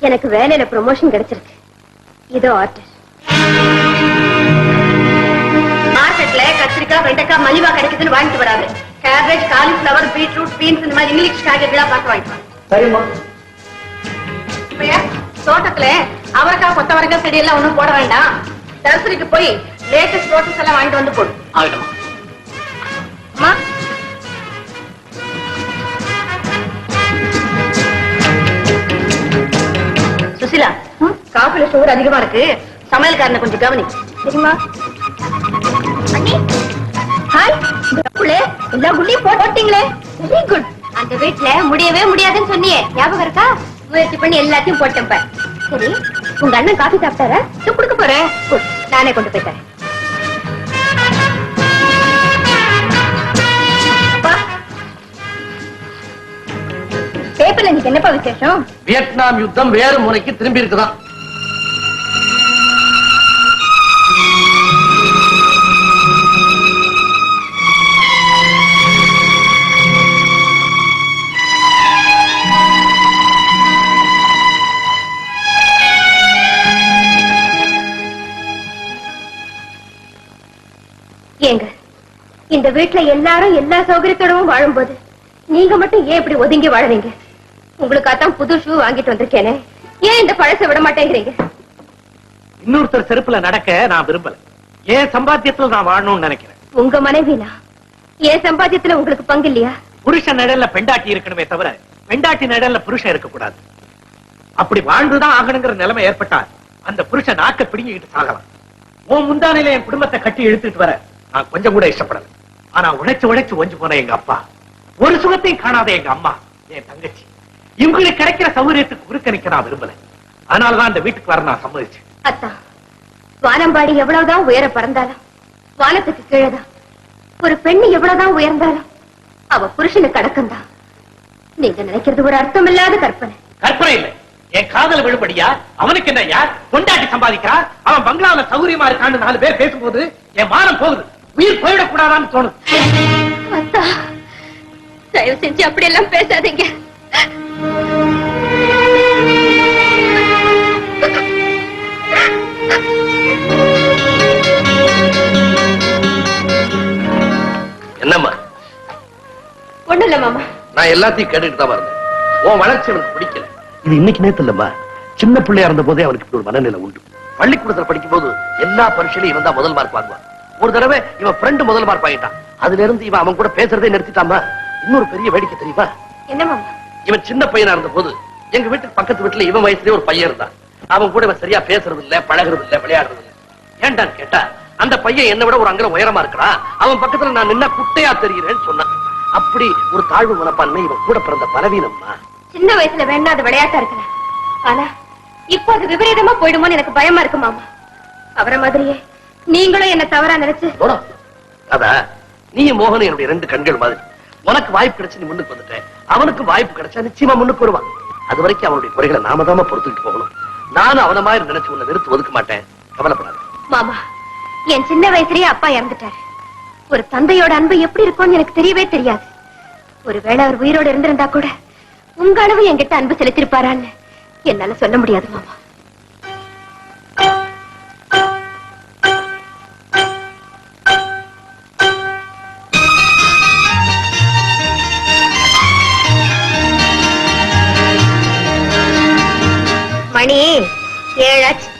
எனக்கு வேலையில ப்ரமோஷன் கிடைச்சிருக்கு. இதோ ஆர்டர். மார்க்கெட்ல கத்திரிக்காய், வெண்டைக்காய் மலிவா கிடைக்குதுன்னு வாங்கிட்டு வராது. கேபேஜ், காலிஃபிளவர், பீட்ரூட், பீன்ஸ் இந்த மாதிரி இங்கிலீஷ் காய்கறிகளா பார்த்து வாங்கிட்டு. சரிம்மா. தோட்டத்துல அவரைக்காய், கொத்தவரைக்காய் செடி எல்லாம் ஒண்ணும் போட வேண்டாம். நர்சரிக்கு போய் லேட்டஸ்ட் ரோட்டஸ் எல்லாம் வாங்கிட்டு வந்து போடும். அம்மா, சுசிலா, காஃபில சுகர் அதிகமா இருக்கு. சமையல்காரனை கொஞ்சம் கவனி. சரிமா? ஹாய், எல்லா குள்ளையும் போட்டீங்களே. Very good. அந்த வீட்டுல முடியவே முடியாதுன்னு சொன்னியே, ஞாபகம் இருக்கா? முயற்சி பண்ணி எல்லாத்தையும் போட்டேன். சரி, உங்க அண்ணன் காஃபி சாப்பிட்டாரா? கொடுக்க போறேன். நானே கொண்டு போய் தரேன். பேப்பர்ல இன்னைக்கு என்னப்பா விசேஷம்? வியட்நாம் யுத்தம் வேறு முறைக்கு திரும்பி இருக்குதான். ஏங்க, இந்த வீட்டுல எல்லாரும் எல்லா சௌகரியத்தோடவும் வாழும்போது நீங்க மட்டும் ஏன் இப்படி ஒதுங்கி வாழறீங்க? உங்களுக்காத்தான் புது ஷூ வாங்கிட்டு வந்திருக்கேனே, ஏன் இந்த பழசை விட மாட்டேங்கிறீங்க? இன்னொருத்தர் செருப்புல நடக்க நான் விரும்பல. ஏன் சம்பாத்தியத்துல நான் வாழணும்னு நினைக்கிறேன். உங்க மனைவினா ஏன் சம்பாத்தியத்துல உங்களுக்கு பங்கு இல்லையா? புருஷன் நிழல்ல பெண்டாட்டி இருக்கணுமே தவிர பெண்டாட்டி நிழல்ல புருஷன் இருக்கக்கூடாது. அப்படி வாழ்ந்துதான் ஆகணுங்கிற நிலைமை ஏற்பட்டா அந்த புருஷன் நாக்க பிடிங்கிட்டு சாகலாம். உன் முந்தானையில என் குடும்பத்தை கட்டி இழுத்துட்டு வர நான் கொஞ்சம் கூட இஷ்டப்படல. ஆனா உழைச்சு உழைச்சு ஒஞ்சு போன எங்க அப்பா, ஒரு சுகத்தையும் காணாத எங்க அம்மா, என் தங்கச்சி, இவங்களுக்கு கிடைக்கிற சௌகரியத்துக்கு குறுக்கணிக்க நான் விரும்பல. அதனாலதான் இந்த வீட்டுக்கு வர நான் சம்மதிச்சு. அத்தா, வானம்பாடி எவ்வளவுதான் உயர பறந்தாலும் வானத்துக்கு கீழதான். ஒரு பெண்ணு எவ்வளவுதான் உயர்ந்தாலும் அவ புருஷனுக்கு அடக்கம்தான். நீங்க நினைக்கிறது ஒரு அர்த்தம் இல்லாத கற்பனை. கற்பனை இல்லை, என் காதல விழுபடியா. அவனுக்கு என்ன யார் கொண்டாட்டி சம்பாதிக்கிறா? அவன் பங்களாவில சௌகரியமா இருக்கான்னு 4 பேர் பேசும்போது என் மானம் போகுது. உயிர் போயிடக்கூடாதான்னு தோணுது. அத்தா, தயவு செஞ்சு அப்படி எல்லாம் பேசாதீங்க. என்னம்மா? ஒண்ணு இல்ல மாமா, நான் எல்லாத்தையும் கேட்டுட்டு தான் வரேன். உன் வளர்ச்சி அவனுக்கு பிடிக்கல. இது இன்னைக்கு நேத்து இல்லம்மா, சின்ன பிள்ளையா இருந்த போதே அவனுக்கு இப்படி ஒரு மனநிலை உண்டு. பள்ளிக்கூடத்தில் படிக்கும் போது எல்லா பரீட்சையிலும் இவன் தான் முதல் மார்க் வாங்குவான். ஒரு தடவை இவன் ஃப்ரெண்டு முதல் மார்க் வாங்கிட்டான். அதுல இருந்து இவன் அவன் கூட பேசுறதே நிறுத்திட்டாமா. இன்னொரு பெரிய வேடிக்கை தெரியுமா? என்ன மாமா? இவன் சின்ன பையனா இருந்த போது எங்க வீட்டுக்கு பக்கத்து வீட்டுல இவன் வயசுலயே ஒரு பையன் இருந்தான். அவன் கூட இவன் சரியா பேசுறது இல்ல, பழகிறது இல்ல, விளையாடுறது இல்ல. ஏன்டான்னு கேட்டா, அந்த பையன் என்னை விட ஒரு அங்கலம் உயரமா இருக்கிறான். அவன் பக்கத்துல நான் நின்ன குட்டையா தெரிகிறேன்னு சொன்னான். அப்படி ஒரு தாழ்வு மனப்பான்மை இவன் கூட பிறந்த பலவீனம்மா. சின்ன வயசுல வேணா அது விளையாட்டா இருக்கலாம், ஆனா இப்போ அது விபரீதமா போயிடுமோன்னு எனக்கு பயமா இருக்கு மாமா. அவரை மாதிரியே நீங்களும் என்ன தவறா நினைச்சு. அதான் நீயும் மோகனும் என்னுடைய 2 கண்கள் மாதிரி. உனக்கு வாய்ப்பு கிடைச்சு நீ முன்னுக்கு வந்துட்ட, அவனுக்கு வாய்ப்பு கிடைச்சா நிச்சயமா முன்னுக்கு வருவான். அது வரைக்கும் அவனுடைய குறைகளை நாம தாம பொறுத்துக்கிட்டு போகணும். நானும் அவன மாதிரி நினைச்சு உன்னை நிறுத்து ஒதுக்க மாட்டேன், கவலைப்படாது. மாமா, என் சின்ன வயசுலயே அப்பா இறந்துட்டாரு. ஒரு தந்தையோட அன்பு எப்படி இருக்கும்னு எனக்கு தெரியவே தெரியாது. ஒருவேளை அவர் உயிரோடு இருந்திருந்தா கூட உங்க அளவு என்கிட்ட அன்பு செலுத்திருப்பாரான்னு என்னால சொல்ல முடியாது மாமா. மணி 7 ஆச்சு.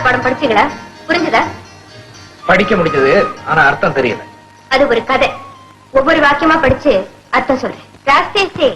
படம் படிச்சீங்களா? புரிஞ்சுதா? படிக்க முடிஞ்சது, ஆனா அர்த்தம் தெரியல. அது ஒரு கதை. ஒவ்வொரு வாக்கியமா படிச்சு அர்த்தம் சொல்றேன். ராஸ்தே से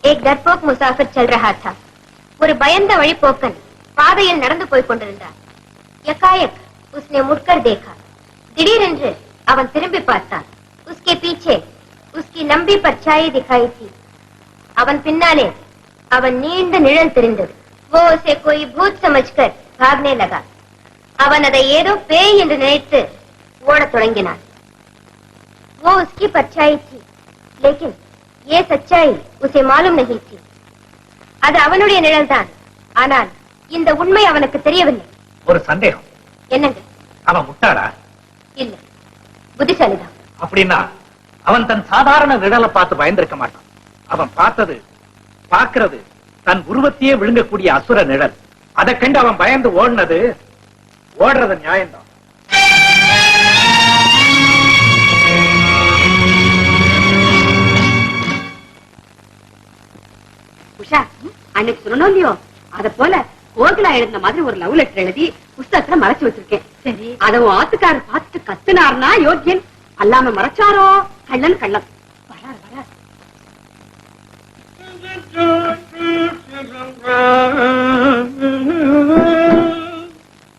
एक डरपोक मुसाफिर चल रहा था. ஒரு பயந்த வழிப்போக்கன் பாதையில் நடந்து போய் கொண்டிருந்தார். எக்காயக் उसने मुड़कर देखा. திடீரென்று அவன் திரும்பி பார்த்தான். उसके पीछे उसकी लंबी परछाई दिखाई थी. அவன் பின்னாலே அவன் நீண்ட நிழல் தெரிந்தது. वो उसे कोई भूत समझकर भागने लगा. அவன் அதை ஏதோ பேய் என்று நினைத்து ஓடத் தொடங்கினான். वो उसकी परछाई थी, लेकिन ये सच्चाई उसे मालूम नहीं थी. அது அவனுடைய நிழல்தான். ஆனால் இந்த உண்மை அவனுக்கு தெரியவில்லை. ஒரு சந்தேகம். என்னங்க? அவன் முட்டாளா? இல்ல, புத்திசாலிதான். அப்படின்னா அவன் தன் சாதாரண நிழலை பார்த்து பயந்திருக்க மாட்டான். அவன் பார்க்கிறது தன் உருவத்தையே விழுங்கக்கூடிய அசுர நிழல். அதை கண்டு அவன் பயந்து ஓடுறது நியாயம்தான். உஷா, அன்னைக்கு சொல்லணும் இல்லையோ, அத போல கோகிலா எழுதின மாதிரி ஒரு லவ் லெட்டர் எழுதி புஸ்தகத்துல மறைச்சு வச்சிருக்கேன். சரி, அத ஆத்துக்காரர் பார்த்துட்டு கத்துனார்னா யோக்கியன், அல்லாம மறைச்சாரோ கள்ளன் கள்ளன். வரார் வரார்.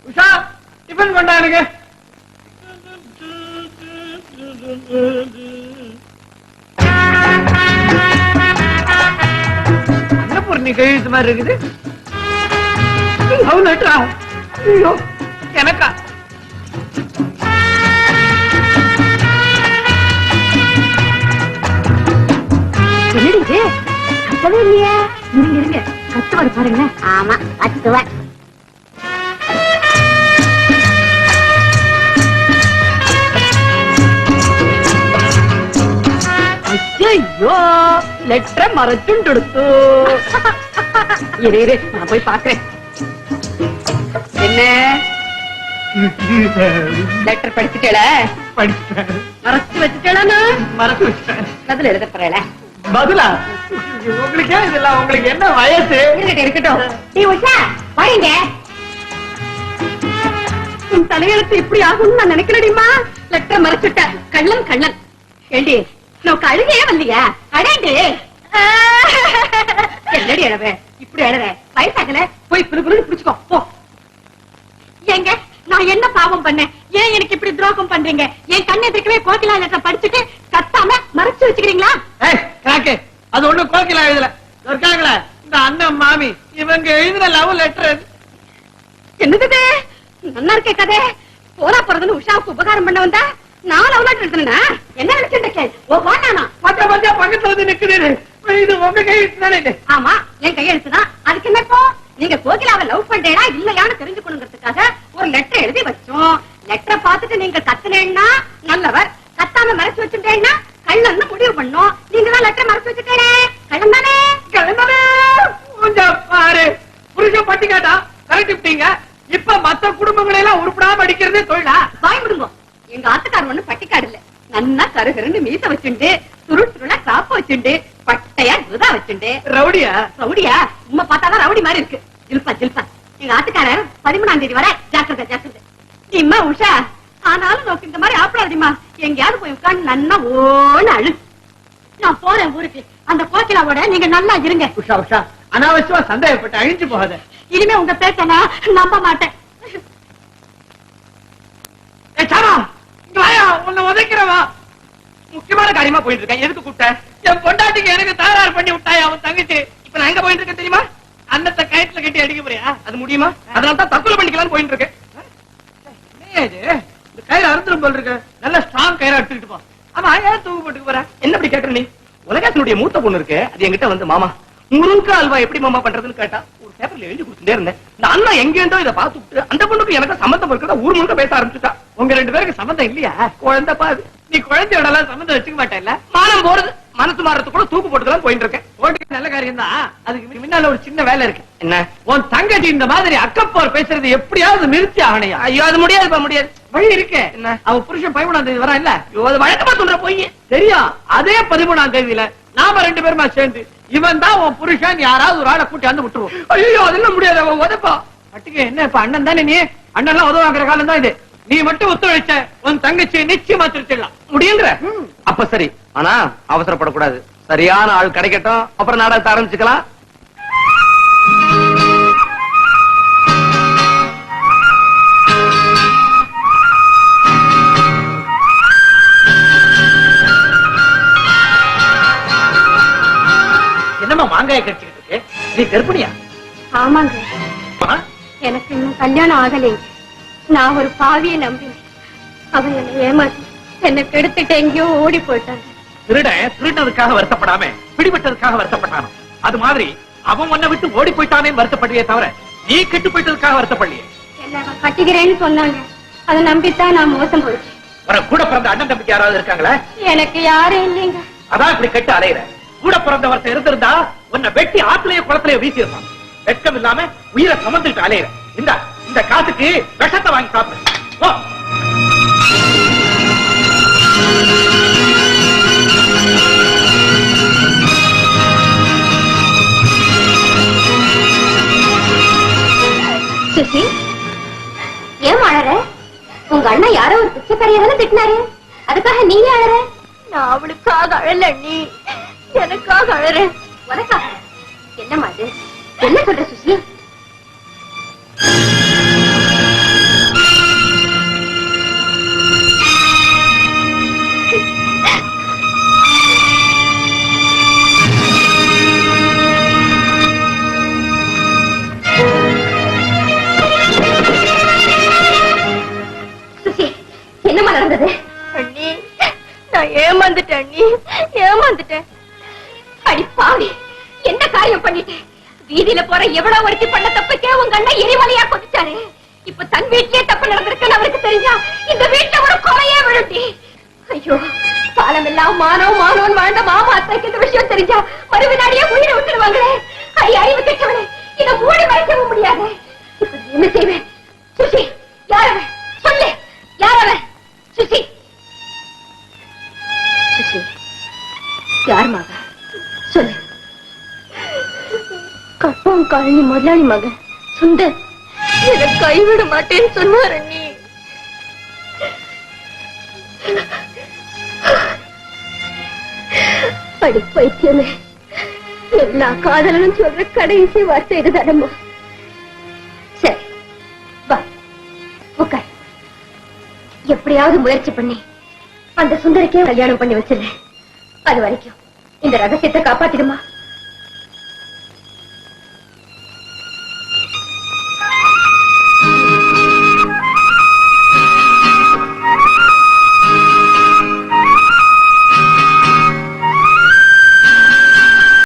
உஷா, டிபன் கொண்டாடுங்க. அன்னபூர்ணி கழுத்து மாதிரி இருக்குது. எனக்கா? என்னடி இது? கத்தவே இல்லையா? இருங்க கத்துவாரு பாருங்க. ஆமா, கத்துவேன். ஐயோ, லெட்டர் மறைச்சுண்டு. இரு, நான் போய் பாக்குறேன். என்ன லெட்டர் படிச்சுட்டேல? மறைச்சு வச்சுட்டேனா? மறைச்சு வச்சுட்டேன். பதில் எழுத போறேல? பதிலா? உங்களுக்கு இதெல்லாம், உங்களுக்கு என்ன வயசு? இருக்கட்டும். நீ உஷா பாருங்க, உன் தலையெழுத்து இப்படி ஆகும்னு நான் நினைக்கிறேன்மா. லெட்டர் மறைச்சுட்ட கள்ளன் கள்ளன். ஏண்டி நான் அழுகையே வரலையா? அடேண்டி, என்னடி அழவே இப்படி அழற? வயசாகல, போய் புரு புடிச்சுக்கோ போ. ஏங்க, நான் என்ன பாவம் பண்ணேன்? ஏன் எனக்கு இப்படி துரோகம் பண்றீங்க? என் கண்ணை எதிர்க்கவே கோகிலா லெட்டர் படிச்சுட்டு கத்தாம மறைச்சு வச்சுக்கிறீங்களா? அது ஒண்ணு கோகிலா எழுதல, இருக்காங்களா இந்த அண்ணன் மாமி, இவங்க எழுதின லவ் லெட்டர். என்னது நல்லா இருக்கே கதை. போறா போறதுன்னு உஷாவுக்கு உபகாரம் பண்ண வந்தா நான் லவ் லெட்டர் எழுதுனா என்ன நினைச்சிருக்கேன்? பக்கத்துல வந்து நிக்குது. இது உங்க கையெழுத்து தானே? ஆமா, என் கையெழுத்துதான். அதுக்கு என்ன இப்போ? நீங்க கோகிலாவை லவ் பண்றேனா இல்லையான்னு தெரிஞ்சுக்கணுங்கிறதுக்காக ஒரு லெட்டர் எழுதி வச்சோம். லெட்டரை பார்த்துட்டு நீங்க கத்துனேன்னா நல்லவர், கத்தாம மறைச்சு வச்சுட்டேன்னா கள்ளன்னு முடிவு பண்ணோம். நீங்க தான் லெட்டரை மறைச்சு வச்சுட்டேனே, கள்ளன் தானே? கள்ளன் தானே? கொஞ்சம் பாரு, புருஷன் பட்டிக்காட்டா கரெக்டிங்க. இப்ப மத்த குடும்பங்களை எல்லாம் உருப்படாம அடிக்கிறதே தொழிலா? வாய் விடுங்க. எங்க ஆத்துக்காரர் ஒண்ணு பட்டிக்காடு இல்ல. நன்னா கருகருன்னு மீச வச்சுண்டு, சுருளா காப்ப வச்சுண்டு, பட்டையா குதா வச்சுண்டு. ரவுடியா? ரவுடியா? உண்மை பார்த்தாதான் ரவுடி மாதிரி இருக்கு. ஜில்பா ஜில்பா. எங்க ஆத்துக்காரர் 13ஆம் தேதி வர ஜாக்கிரதை ஜாக்கிரதை. நீம்மா உஷா, ஆனாலும் நோக்கு இந்த மாதிரி ஆப்பிடாதீமா. எங்கேயாவது போய் உட்காந்து நன்னா ஓன்னு அழு. நான் போறேன் ஊருக்கு. அந்த கோகிலாவோட நீங்க நல்லா இருங்க. உஷா உஷா, அனாவசியமா சந்தேகப்பட்டு அழிஞ்சு போகாத. இனிமே உங்க பேச்ச நான் நம்ப மாட்டேன். உன்னை உதைக்கிறவா? முக்கியமான காரியமா போயிட்டு இருக்கேன். எதுக்கு கூப்பிட்ட? என் பொண்டாட்டிக்கு எனக்கு தகராறு பண்ணி விட்டாய் அவன் தங்கச்சி. இப்ப நான் எங்க போயிட்டு இருக்கேன் தெரியுமா? அன்னத்தை கயத்துல கட்டி அடிக்க போறியா? அது முடியுமா? அதனால தற்கொலை பண்ணிக்கலாம்னு போயிட்டு இருக்கேன். இந்த கயிறு அறுத்துரும் போல் இருக்கு. நல்ல ஸ்ட்ராங் கயிறு எடுத்துக்கிட்டு போ. ஆமா, ஏன் தூக்கு போட்டுக்கு போற? என்ன அப்படி கேட்கற நீ? உலகத்தினுடைய மூத்த பொண்ணு இருக்கு, அது என்கிட்ட வந்து மாமா முருங்கா அல்வா எப்படி மாமா பண்றதுன்னு கேட்டா ஒரு பேப்பர்ல எழுதி கொடுத்துட்டே இருந்தேன். இந்த அண்ணா எங்கேண்டோ இதை பார்த்துட்டு அந்த பொண்ணுக்கு எனக்கு சம்பந்தம் இருக்கிறதா ஊர் முழுக்க பேச ஆரம்பிச்சுட்டா. உங்க 2 பேருக்கு சம்பந்தம் இல்லையா? குழந்தை பாது, நீ குழந்தையோட எல்லாம் சம்பந்தம் வச்சுக்க மாட்டேல்ல. மானம் போறது, மனசு மாறத்து கூட தூக்கு போட்டுக்கலாம் போயிட்டு இருக்கேன். போட்டு நல்ல காரியம் தான். அதுக்கு முன்னால ஒரு சின்ன வேலை இருக்கு. என்ன? உன் தங்கச்சி இந்த மாதிரி அக்கப்போர் பேசுறது எப்படியாவது நிறுத்தி ஆகணையா? ஐயோ, அது முடியாது முடியாது. வழி இருக்கு. என்ன? அவ புருஷன் 13ஆம் தேதி வரா இல்ல? அது வழக்கமா சொல்ற போய் தெரியும். அதே 13ஆம் தேதியில நாம 2 பேருமா சேர்ந்து இவன் தான் உன் புருஷன் யாராவது ஒரு ஆளை கூட்டி வந்து விட்டுருவோம். ஐயோ, அதெல்லாம் முடியாது. அவன் உதப்பா பட்டுக்கு. என்ன இப்ப அண்ணன் தானே நீ? அண்ணன் எல்லாம் உதவாங்கிற காலம் தான் இது. நீ மட்டும் ஒத்துழைச்ச உன் தங்கச்சியை நிச்சயமா திருத்திடலாம் முடியுங்கிற? அப்ப சரி, ஆனா அவசரப்படக்கூடாது. சரியான ஆள் கிடைக்கட்டும், அப்புறம் நாடகத்தை ஆரம்பிச்சுக்கலாம். என்னமா மாங்காய கடிச்சுக்கிட்டு இருக்கு? நீ கர்ப்பிணியா? ஆமாங்க, எனக்கு இன்னும் கல்யாணம் ஆகலைங்க. நான் ஒரு பாவியை நம்பினேன். அவன் என்னை ஏமாத்தி என்னை கெடுத்துட்டு எங்கேயோ ஓடி போயிட்டான். திருடனுக்காக வருத்தப்படாம பிடிபட்டதுக்காக வருத்தப்பட்டானோ அது மாதிரி அவன் உன்னை விட்டு ஓடி போயிட்டானே வருத்தப்படியே தவிர நீ கெட்டு போயிட்டதுக்காக வருத்தப்படலையே. என்ன அவன் கட்டிக்கிறேன்னு சொன்னாங்க, அதை நம்பித்தான் நான் மோசம் போயிட்டேன். உன கூட பிறந்த அண்ணன் தம்பிக்கு யாராவது இருக்காங்களா? எனக்கு யாரும் இல்லைங்க. அதான் இப்படி கெட்டு அலையிற. கூட பிறந்த வருஷம் இருந்திருந்தா உன்னை வெட்டி ஆத்திலேயே குளத்திலேயே வீசியிருப்பான். வெட்கம் இல்லாம உயிரை சுமந்துட்டு அலையிற. இந்த காசுக்கு விஷத்தை வாங்கி சாப்பிடு. ஓ சுசி, ஏன் அழற? உங்க அண்ணன் யாரோ ஒரு பிச்சைக்காரியால திட்டினாரு, அதுக்காக நீங்க அழற? நான் அவளுக்காக அழல, நீ எனக்காக அழற. உனக்காக? என்னம்மா அது? என்ன சொல்ற சுசி? என்னமா நடந்தது? அண்ணி, நான் ஏமாந்துட்டேன் அண்ணி, ஏமாந்துட்டேன். அடி பாவி, என்ன காரியம் பண்ணிட்டேன்? வீதியில போற எவ்வளவு ஒருத்தி பண்ண தப்புக்கே உங்க அண்ணன் எரிமலையா கொதிச்சாரு. இப்ப தன் வீட்லயே தப்பு நடந்திருக்குன்னு அவருக்கு தெரிஞ்சா இந்த வீட்டுல ஒரு கொலையே விழுட்டி. ஐயோ, காலம் எல்லாம் மானோம் மானோன்னு வாழ்ந்த மாமா அத்தைக்கு இந்த விஷயம் தெரிஞ்சா மறுவினாடியே உயிரை விட்டுருவாங்களே. அறிவு கெட்டவனே, இதை மூடி மறைக்கவும் முடியாது. இப்ப என்ன செய்வேன்? சுசி, யாரவன் சொல்லு, யாரவன்? சுசி, சுசி, யார் மகன் சொல்லு. கப்பம் காலனி முதலாளி மகன் சுந்தர் என்னை கைவிட மாட்டேன்னு சொன்னார். நீ அடி பைத்தியமே, எல்லா காதலனும் சொல்ற கடைசி வார்த்தை இதுதானம்மா. சரி வா உட்கார். எப்படியாவது முயற்சி பண்ணி அந்த சுந்தரிக்கே கல்யாணம் பண்ணி வச்சிருந்தேன். அது வரைக்கும் இந்த ரகசியத்தை காப்பாத்திடுமா?